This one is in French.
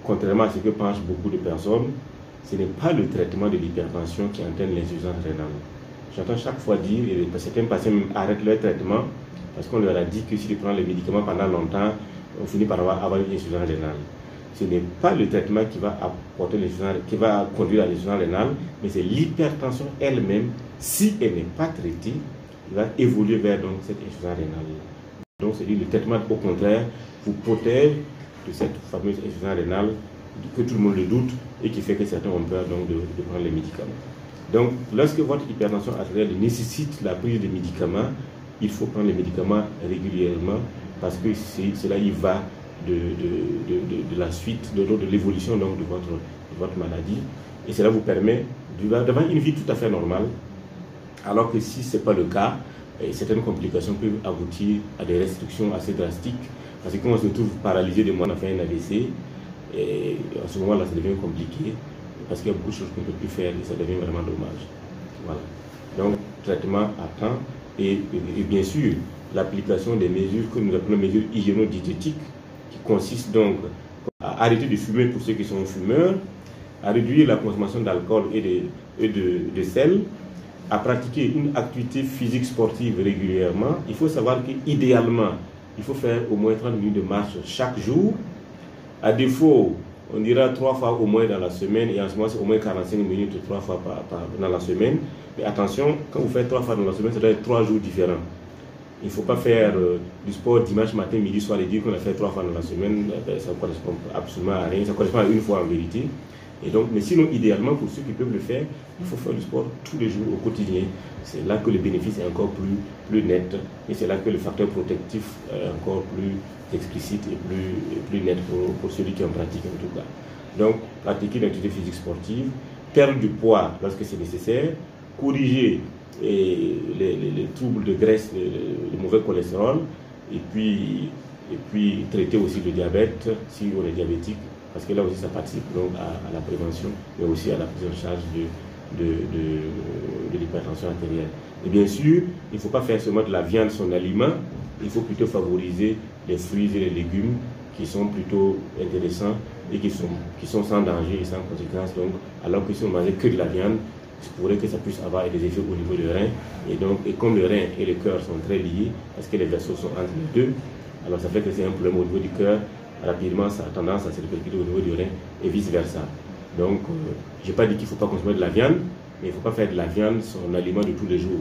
contrairement à ce que pensent beaucoup de personnes, ce n'est pas le traitement de l'hypertension qui entraîne l'insuffisance rénale. J'entends chaque fois dire, et certains patients arrêtent leur traitement parce qu'on leur a dit que s'ils prennent les médicaments pendant longtemps, on finit par avoir une insuffisance rénale. Ce n'est pas le traitement qui va apporter qui va conduire à l'insuffisance rénale, mais c'est l'hypertension elle-même. Si elle n'est pas traitée, elle va évoluer vers donc, cette insuffisance rénale. Donc, c'est-à-dire le traitement, au contraire, vous protège de cette fameuse insuffisance rénale que tout le monde le doute et qui fait que certains ont peur donc, de prendre les médicaments. Donc, lorsque votre hypertension artérielle nécessite la prise de médicaments, il faut prendre les médicaments régulièrement parce que cela y va de la suite, de l'évolution de votre maladie. Et cela vous permet d'avoir une vie tout à fait normale. Alors que si ce n'est pas le cas, certaines complications peuvent aboutir à des restrictions assez drastiques. Parce que quand on se trouve paralysé de moi, on a fait un AVC, et à ce moment-là, ça devient compliqué. Parce qu'il y a beaucoup de choses qu'on ne peut plus faire et ça devient vraiment dommage. Voilà. Donc, traitement à temps et bien sûr, l'application des mesures que nous appelons mesures hygiéno-diététiques qui consistent donc à arrêter de fumer pour ceux qui sont fumeurs, à réduire la consommation d'alcool et de sel, à pratiquer une activité physique sportive régulièrement. Il faut savoir qu'idéalement, il faut faire au moins 30 minutes de marche chaque jour. À défaut, on dira 3 fois au moins dans la semaine, et en ce moment c'est au moins 45 minutes 3 fois dans la semaine. Mais attention, quand vous faites 3 fois dans la semaine, ça doit être 3 jours différents. Il ne faut pas faire du sport dimanche matin, midi, soir et dire qu'on a fait 3 fois dans la semaine. Ça ne correspond absolument à rien, ça correspond à une fois en vérité. Et donc, mais sinon, idéalement, pour ceux qui peuvent le faire, il faut faire du sport tous les jours au quotidien. C'est là que le bénéfice est encore plus net et c'est là que le facteur protectif est encore plus explicite et plus net pour celui qui en pratique en tout cas. Donc, pratiquer une activité physique sportive, perdre du poids lorsque c'est nécessaire, corriger les troubles de graisse, le mauvais cholestérol, et puis traiter aussi le diabète si on est diabétique. Parce que là aussi, ça participe donc à la prévention, mais aussi à la prise en charge de l'hypertension artérielle. Et bien sûr, il ne faut pas faire seulement de la viande son aliment, il faut plutôt favoriser les fruits et les légumes qui sont plutôt intéressants et qui sont sans danger et sans conséquence. Donc, alors que si on mangeait que de la viande, il pourrait que ça puisse avoir des effets au niveau du rein. Et comme le rein et le cœur sont très liés, parce que les vaisseaux sont entre les deux, alors ça fait que c'est un problème au niveau du cœur. Rapidement, ça a tendance à se répercuter au niveau du rein et vice-versa. Donc, je n'ai pas dit qu'il ne faut pas consommer de la viande, mais il ne faut pas faire de la viande son aliment de tous les jours.